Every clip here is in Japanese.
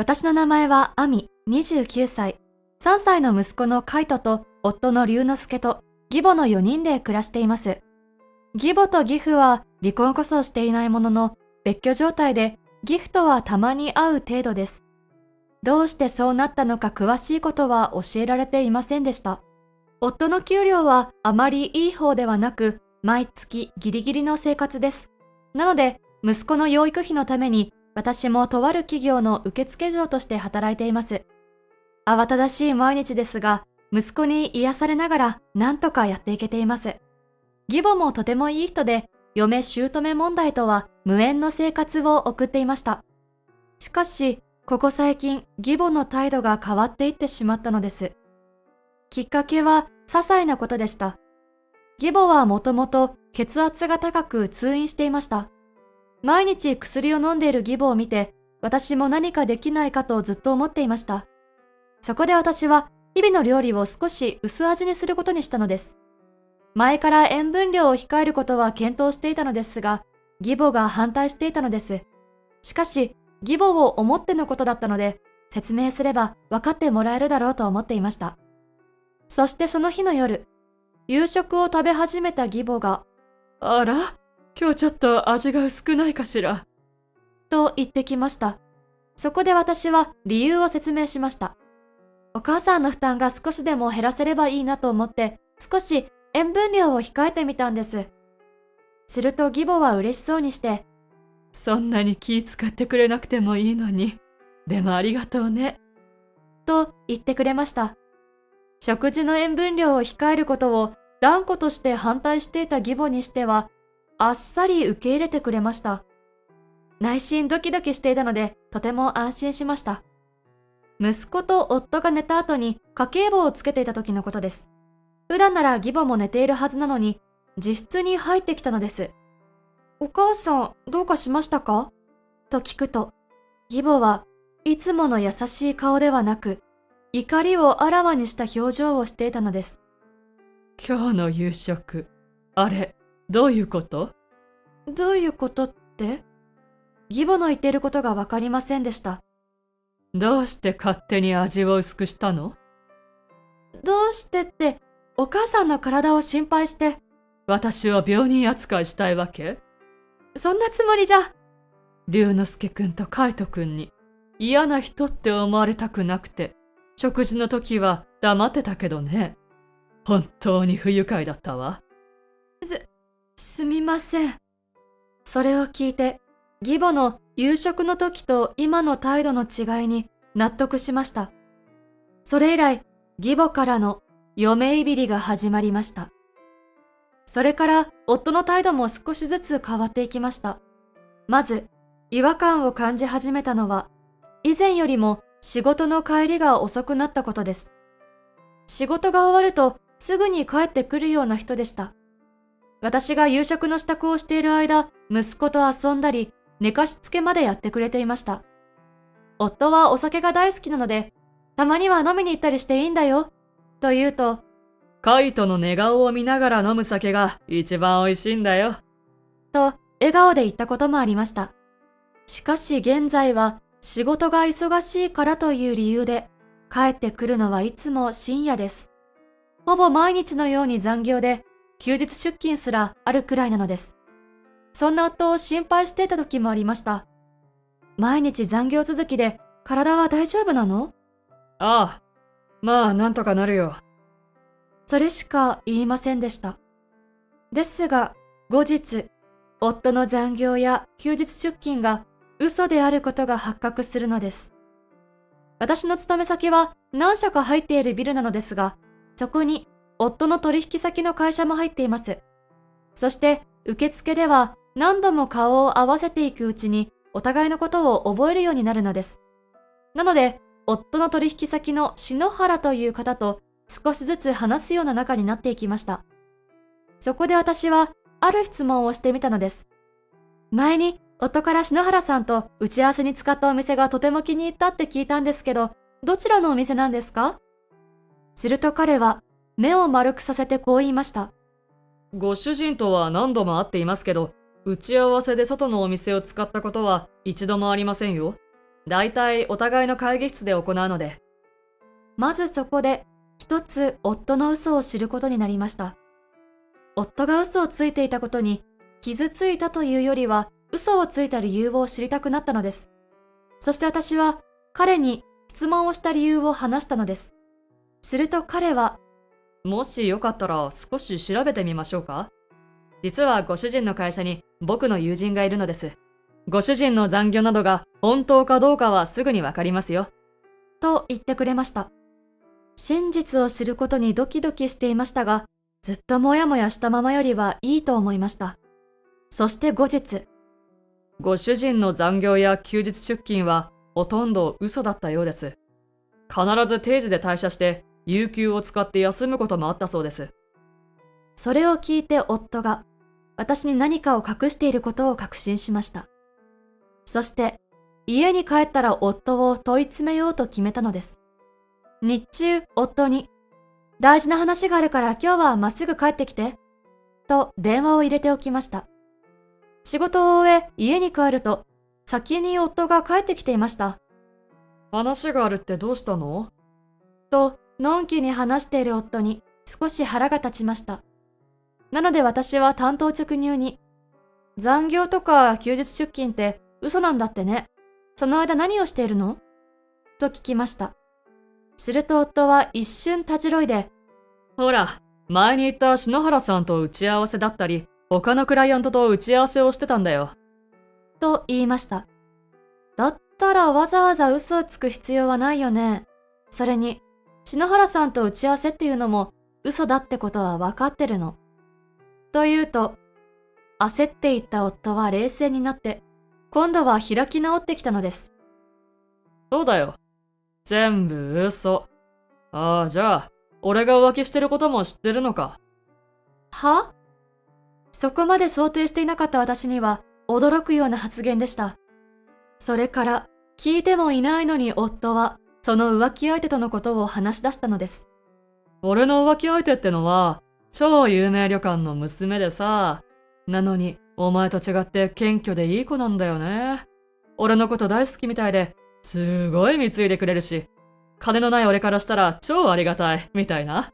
私の名前はアミ、29歳。3歳の息子のカイトと夫の龍之介と義母の4人で暮らしています。義母と義父は離婚こそしていないものの別居状態で、義父とはたまに会う程度です。どうしてそうなったのか詳しいことは教えられていませんでした。夫の給料はあまりいい方ではなく、毎月ギリギリの生活です。なので、息子の養育費のために私もとある企業の受付嬢として働いています。慌ただしい毎日ですが、息子に癒されながら何とかやっていけています。義母もとてもいい人で、嫁姑問題とは無縁の生活を送っていました。しかし、ここ最近、義母の態度が変わっていってしまったのです。きっかけは些細なことでした。義母はもともと血圧が高く通院していました。毎日薬を飲んでいる義母を見て、私も何かできないかとずっと思っていました。そこで私は日々の料理を少し薄味にすることにしたのです。前から塩分量を控えることは検討していたのですが、義母が反対していたのです。しかし、義母を思ってのことだったので、説明すれば分かってもらえるだろうと思っていました。そしてその日の夜、夕食を食べ始めた義母が、あら、今日ちょっと味が薄くないかしら。と言ってきました。そこで私は理由を説明しました。お母さんの負担が少しでも減らせればいいなと思って、少し塩分量を控えてみたんです。すると義母は嬉しそうにして、そんなに気使ってくれなくてもいいのに。でもありがとうね。と言ってくれました。食事の塩分量を控えることを断固として反対していた義母にしては、あっさり受け入れてくれました。内心ドキドキしていたので、とても安心しました。息子と夫が寝た後に家計簿をつけていた時のことです。普段なら義母も寝ているはずなのに、自室に入ってきたのです。お母さん、どうかしましたかと聞くと、義母はいつもの優しい顔ではなく、怒りをあらわにした表情をしていたのです。今日の夕食、あれ、どういうこと？どういうことって？義母の言っていることがわかりませんでした。どうして勝手に味を薄くしたの？どうしてって、お母さんの体を心配して。私を病人扱いしたいわけ？そんなつもりじゃ。龍之介くんと海斗くんに嫌な人って思われたくなくて、食事の時は黙ってたけどね。本当に不愉快だったわ。すみません。それを聞いて、義母の夕食の時と今の態度の違いに納得しました。それ以来、義母からの嫁いびりが始まりました。それから夫の態度も少しずつ変わっていきました。まず、違和感を感じ始めたのは、以前よりも仕事の帰りが遅くなったことです。仕事が終わるとすぐに帰ってくるような人でした。私が夕食の支度をしている間、息子と遊んだり、寝かしつけまでやってくれていました。夫はお酒が大好きなので、たまには飲みに行ったりしていいんだよ、と言うと、カイトの寝顔を見ながら飲む酒が一番美味しいんだよ。と笑顔で言ったこともありました。しかし現在は仕事が忙しいからという理由で、帰ってくるのはいつも深夜です。ほぼ毎日のように残業で、休日出勤すらあるくらいなのです。そんな夫を心配していた時もありました。毎日残業続きで体は大丈夫なの？ああ、まあなんとかなるよ。それしか言いませんでした。ですが、後日、夫の残業や休日出勤が嘘であることが発覚するのです。私の勤め先は何社か入っているビルなのですが、そこに夫の取引先の会社も入っています。そして受付では何度も顔を合わせていくうちにお互いのことを覚えるようになるのです。なので、夫の取引先の篠原という方と少しずつ話すような仲になっていきました。そこで私はある質問をしてみたのです。前に夫から篠原さんと打ち合わせに使ったお店がとても気に入ったって聞いたんですけど、どちらのお店なんですか？すると彼は目を丸くさせてこう言いました。ご主人とは何度も会っていますけど、打ち合わせで外のお店を使ったことは一度もありませんよ。だいたいお互いの会議室で行うので。まずそこで一つ夫の嘘を知ることになりました。夫が嘘をついていたことに傷ついたというよりは嘘をついた理由を知りたくなったのです。そして私は彼に質問をした理由を話したのです。すると彼は、もしよかったら少し調べてみましょうか。実はご主人の会社に僕の友人がいるのです。ご主人の残業などが本当かどうかはすぐにわかりますよ。と言ってくれました。真実を知ることにドキドキしていましたが、ずっともやもやしたままよりはいいと思いました。そして後日、ご主人の残業や休日出勤はほとんど嘘だったようです。必ず定時で退社して有給を使って休むこともあったそうです。それを聞いて夫が私に何かを隠していることを確信しました。そして家に帰ったら夫を問い詰めようと決めたのです。日中夫に大事な話があるから今日はまっすぐ帰ってきてと電話を入れておきました。仕事を終え家に帰ると先に夫が帰ってきていました。話があるってどうしたの？とのんきに話している夫に少し腹が立ちました。なので私は単刀直入に、残業とか休日出勤って嘘なんだってね。その間何をしているの？と聞きました。すると夫は一瞬たじろいで、ほら、前に言った篠原さんと打ち合わせだったり、他のクライアントと打ち合わせをしてたんだよ。と言いました。だったらわざわざ嘘をつく必要はないよね。それに、篠原さんと打ち合わせっていうのも嘘だってことは分かってるの。と言うと、焦っていた夫は冷静になって、今度は開き直ってきたのです。そうだよ。全部嘘。ああ、じゃあ、俺が浮気してることも知ってるのか。は？そこまで想定していなかった私には驚くような発言でした。それから聞いてもいないのに夫はその浮気相手とのことを話し出したのです。俺の浮気相手ってのは超有名旅館の娘でさ、なのにお前と違って謙虚でいい子なんだよね。俺のこと大好きみたいですごい貢いでくれるし、金のない俺からしたら超ありがたいみたいな。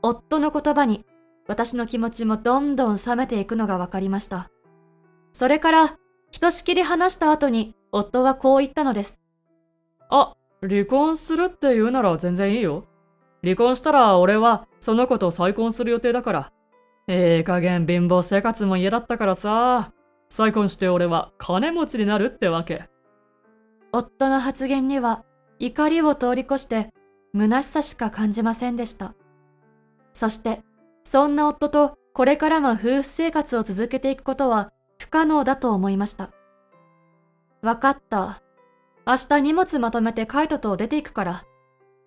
夫の言葉に私の気持ちもどんどん冷めていくのが分かりました。それからひとしきり話した後に夫はこう言ったのです。あ、離婚するって言うなら全然いいよ。離婚したら俺はその子と再婚する予定だから。加減貧乏生活も嫌だったからさ。再婚して俺は金持ちになるってわけ。夫の発言には怒りを通り越して虚しさしか感じませんでした。そしてそんな夫とこれからも夫婦生活を続けていくことは不可能だと思いました。わかった。明日荷物まとめてカイトと出ていくから。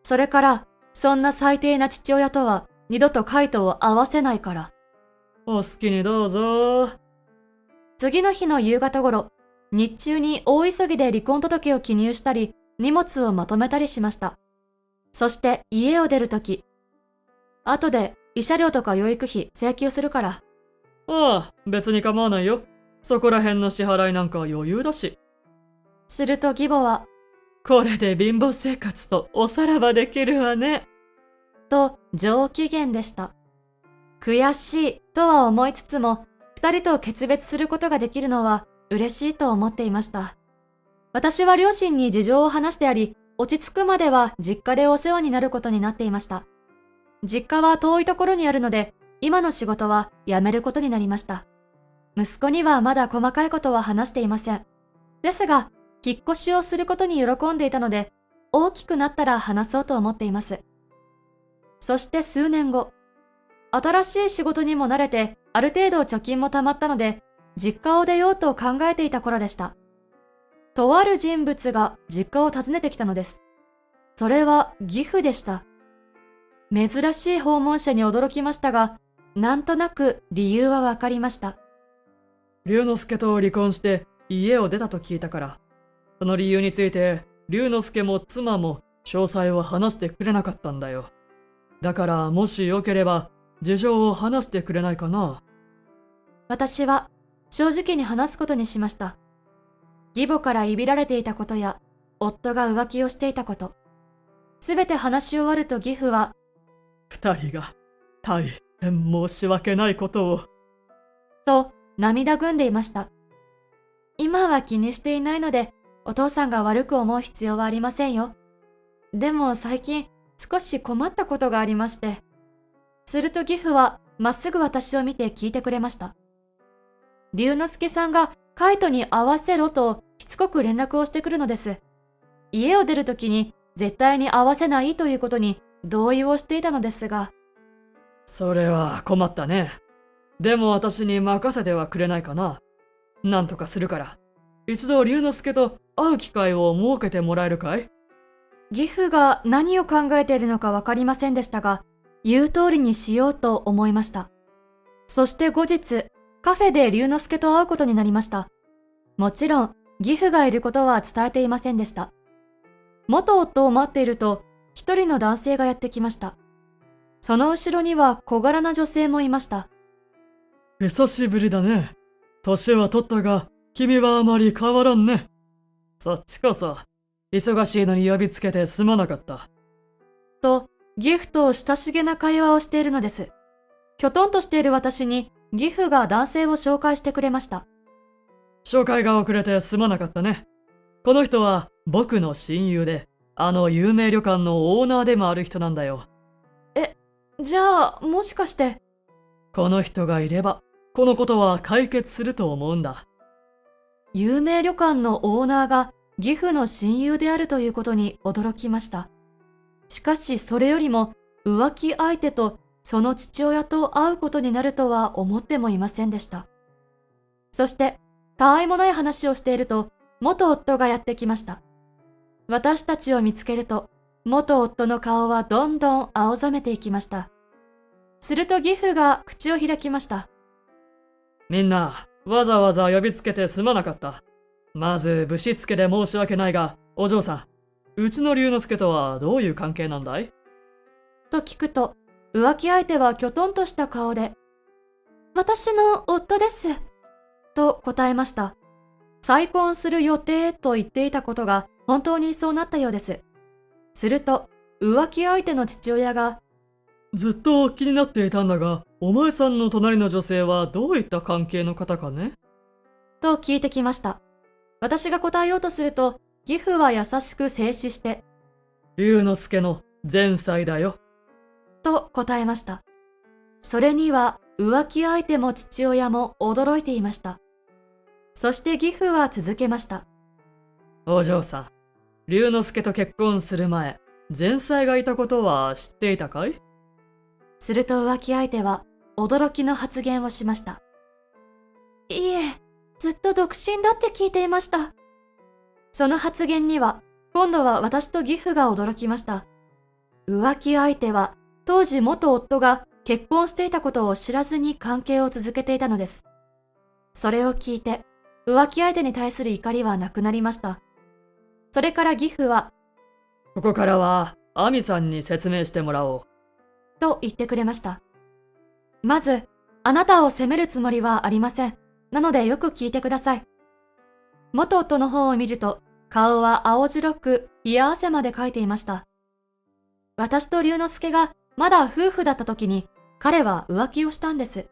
それからそんな最低な父親とは二度とカイトを会わせないから。お好きにどうぞ。次の日の夕方頃、日中に大急ぎで離婚届を記入したり、荷物をまとめたりしました。そして家を出るとき、後で慰謝料とか養育費請求するから。ああ、別に構わないよ。そこら辺の支払いなんか余裕だし。すると義母は、これで貧乏生活とおさらばできるわね。と上機嫌でした。悔しいとは思いつつも、二人と決別することができるのは嬉しいと思っていました。私は両親に事情を話してあり、落ち着くまでは実家でお世話になることになっていました。実家は遠いところにあるので、今の仕事は辞めることになりました。息子にはまだ細かいことは話していません。ですが、引っ越しをすることに喜んでいたので、大きくなったら話そうと思っています。そして数年後、新しい仕事にも慣れて、ある程度貯金も貯まったので、実家を出ようと考えていた頃でした。とある人物が実家を訪ねてきたのです。それは義父でした。珍しい訪問者に驚きましたが、なんとなく理由はわかりました。龍之介と離婚して家を出たと聞いたから。その理由について、龍之介も妻も詳細を話してくれなかったんだよ。だからもしよければ、事情を話してくれないかな。私は正直に話すことにしました。義母からいびられていたことや夫が浮気をしていたこと。すべて話し終わると義父は、二人が大変申し訳ないことを。と涙ぐんでいました。今は気にしていないので、お父さんが悪く思う必要はありませんよ。でも最近少し困ったことがありまして。すると義父はまっすぐ私を見て聞いてくれました。龍之介さんがカイトに会わせろとしつこく連絡をしてくるのです。家を出るときに絶対に会わせないということに同意をしていたのですが。それは困ったね。でも私に任せてはくれないかな。なんとかするから。一度龍之介と会う機会を設けてもらえるかい？義父が何を考えているのかわかりませんでしたが、言う通りにしようと思いました。そして後日、カフェで龍之介と会うことになりました。もちろん、義父がいることは伝えていませんでした。元夫を待っていると、一人の男性がやってきました。その後ろには小柄な女性もいました。久しぶりだね。年は取ったが、君はあまり変わらんね。そっちこそ、忙しいのに呼びつけてすまなかった。と、義父と親しげな会話をしているのです。きょとんとしている私に、義父が男性を紹介してくれました。紹介が遅れてすまなかったね。この人は僕の親友で、あの有名旅館のオーナーでもある人なんだよ。じゃあ、もしかして。この人がいれば、このことは解決すると思うんだ。有名旅館のオーナーが義父の親友であるということに驚きました。しかしそれよりも浮気相手とその父親と会うことになるとは思ってもいませんでした。そしてたわいもない話をしていると元夫がやってきました。私たちを見つけると元夫の顔はどんどん青ざめていきました。すると義父が口を開きました。みんな、わざわざ呼びつけてすまなかった。まず、ぶしつけで申し訳ないが、お嬢さん、うちの龍之介とはどういう関係なんだい？と聞くと、浮気相手はきょとんとした顔で、私の夫です。と答えました。再婚する予定と言っていたことが本当にそうなったようです。すると、浮気相手の父親が、ずっと気になっていたんだが、お前さんの隣の女性はどういった関係の方かね？と聞いてきました。私が答えようとすると、義父は優しく静止して、龍之介の前妻だよ。と答えました。それには浮気相手も父親も驚いていました。そして義父は続けました。お嬢さん、龍之介と結婚する前、前妻がいたことは知っていたかい？すると浮気相手は驚きの発言をしました。いえ、ずっと独身だって聞いていました。その発言には、今度は私と義父が驚きました。浮気相手は、当時元夫が結婚していたことを知らずに関係を続けていたのです。それを聞いて、浮気相手に対する怒りはなくなりました。それから義父は、ここからは、亜美さんに説明してもらおう。と言ってくれました。まず、あなたを責めるつもりはありません。なのでよく聞いてください。元夫の方を見ると、顔は青白く、冷や汗までかいていました。私と龍之介がまだ夫婦だった時に、彼は浮気をしたんです。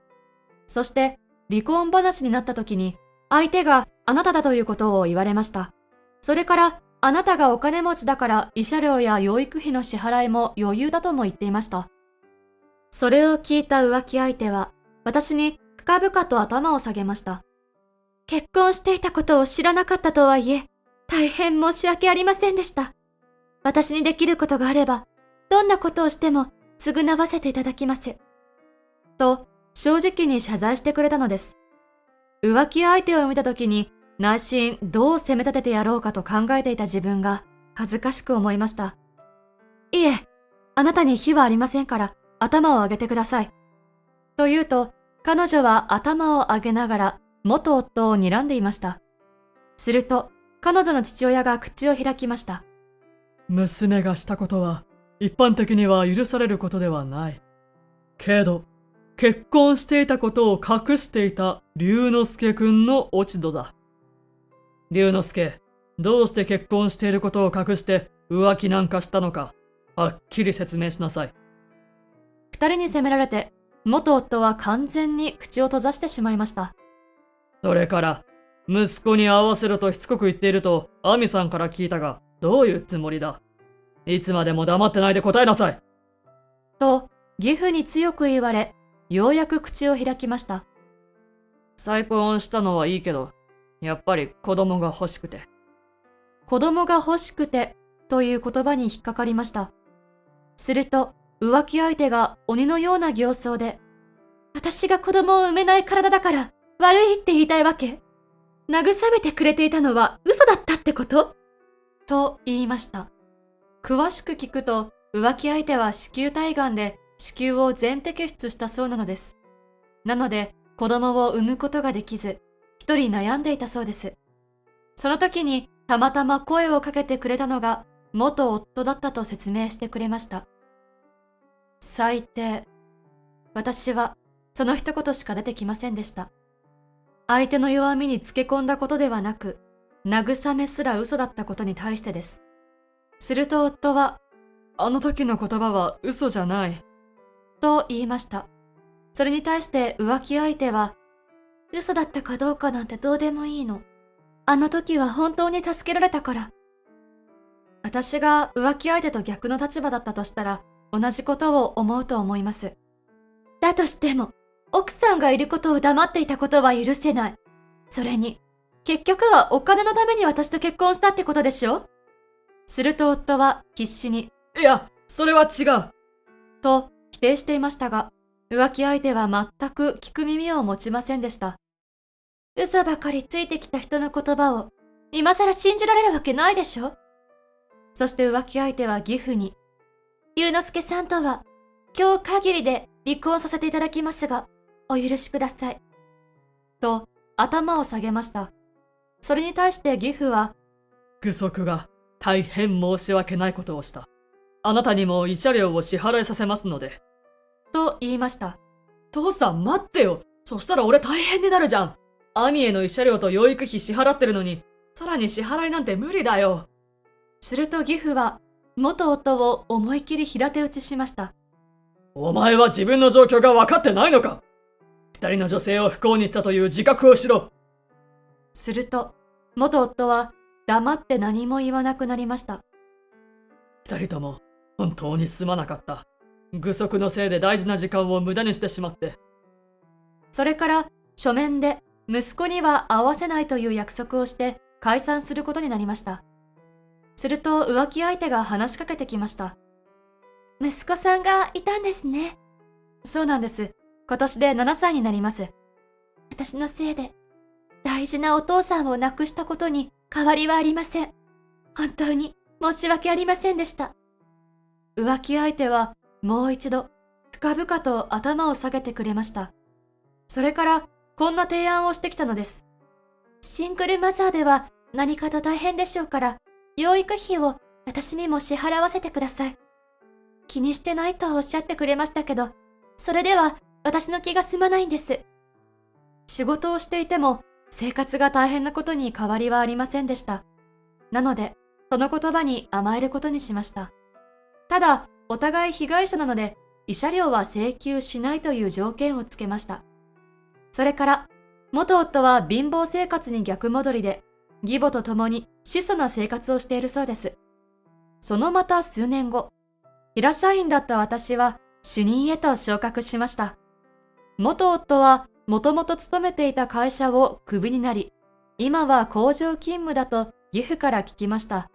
そして、離婚話になった時に、相手があなただということを言われました。それから、あなたがお金持ちだから慰謝料や養育費の支払いも余裕だとも言っていました。それを聞いた浮気相手は、私に深々と頭を下げました。結婚していたことを知らなかったとはいえ、大変申し訳ありませんでした。私にできることがあれば、どんなことをしても償わせていただきます。と、正直に謝罪してくれたのです。浮気相手を見たときに、内心どう責め立ててやろうかと考えていた自分が恥ずかしく思いました。いえ、あなたに非はありませんから頭を上げてください。と言うと、彼女は頭を上げながら元夫を睨んでいました。すると、彼女の父親が口を開きました。娘がしたことは一般的には許されることではない。けど、結婚していたことを隠していた龍之介くんの落ち度だ。龍之介、どうして結婚していることを隠して浮気なんかしたのか、はっきり説明しなさい。二人に責められて、元夫は完全に口を閉ざしてしまいました。それから、息子に会わせろとしつこく言っていると、亜美さんから聞いたが、どういうつもりだ。いつまでも黙ってないで答えなさい。と、義父に強く言われ、ようやく口を開きました。再婚したのはいいけど、やっぱり子供が欲しくて。子供が欲しくてという言葉に引っかかりました。すると、浮気相手が鬼のような形相で、私が子供を産めない体だから悪いって言いたいわけ？慰めてくれていたのは嘘だったってこと？と言いました。詳しく聞くと、浮気相手は子宮体がんで子宮を全摘出したそうなのです。なので、子供を産むことができず、一人悩んでいたそうです。その時にたまたま声をかけてくれたのが元夫だったと説明してくれました。最低。私はその一言しか出てきませんでした。相手の弱みにつけ込んだことではなく、慰めすら嘘だったことに対してです。すると夫は、あの時の言葉は嘘じゃない。と言いました。それに対して浮気相手は、嘘だったかどうかなんてどうでもいいの。あの時は本当に助けられたから。私が浮気相手と逆の立場だったとしたら、同じことを思うと思います。だとしても、奥さんがいることを黙っていたことは許せない。それに、結局はお金のために私と結婚したってことでしょ？すると夫は必死に、いや、それは違う。と否定していましたが、浮気相手は全く聞く耳を持ちませんでした。嘘ばかりついてきた人の言葉を、今更信じられるわけないでしょ？そして浮気相手は義父に、龍之介さんとは、今日限りで離婚させていただきますが、お許しください。と、頭を下げました。それに対して義父は、愚息が大変申し訳ないことをした。あなたにも慰謝料を支払いさせますので。と言いました。父さん待ってよ。そしたら俺大変になるじゃん。アミへの慰謝料と養育費支払ってるのに、さらに支払いなんて無理だよ。すると義父は、元夫を思い切り平手打ちしました。お前は自分の状況が分かってないのか？二人の女性を不幸にしたという自覚をしろ。すると、元夫は黙って何も言わなくなりました。二人とも本当にすまなかった。愚息のせいで大事な時間を無駄にしてしまって。それから書面で息子には会わせないという約束をして解散することになりました。すると浮気相手が話しかけてきました。息子さんがいたんですね。そうなんです。今年で7歳になります。私のせいで大事なお父さんを亡くしたことに変わりはありません。本当に申し訳ありませんでした。浮気相手はもう一度深々と頭を下げてくれました。それからこんな提案をしてきたのです。シングルマザーでは何かと大変でしょうから、養育費を私にも支払わせてください。気にしてないとおっしゃってくれましたけど、それでは私の気が済まないんです。仕事をしていても生活が大変なことに変わりはありませんでした。なので、その言葉に甘えることにしました。ただ、お互い被害者なので、慰謝料は請求しないという条件をつけました。それから、元夫は貧乏生活に逆戻りで、義母と共に質素な生活をしているそうです。そのまた数年後、平社員だった私は主任へと昇格しました。元夫はもともと勤めていた会社をクビになり、今は工場勤務だと義父から聞きました。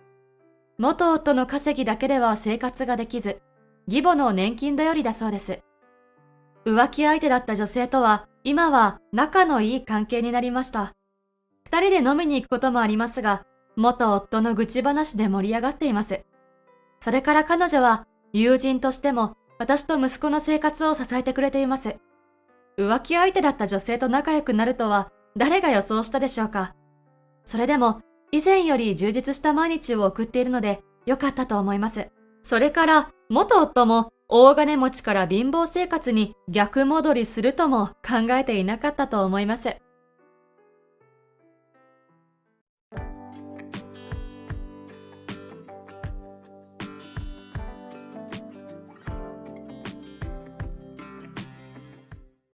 元夫の稼ぎだけでは生活ができず、義母の年金頼りだそうです。浮気相手だった女性とは今は仲のいい関係になりました。二人で飲みに行くこともありますが、元夫の愚痴話で盛り上がっています。それから彼女は友人としても私と息子の生活を支えてくれています。浮気相手だった女性と仲良くなるとは誰が予想したでしょうか。それでも以前より充実した毎日を送っているので良かったと思います。それから元夫も大金持ちから貧乏生活に逆戻りするとも考えていなかったと思います。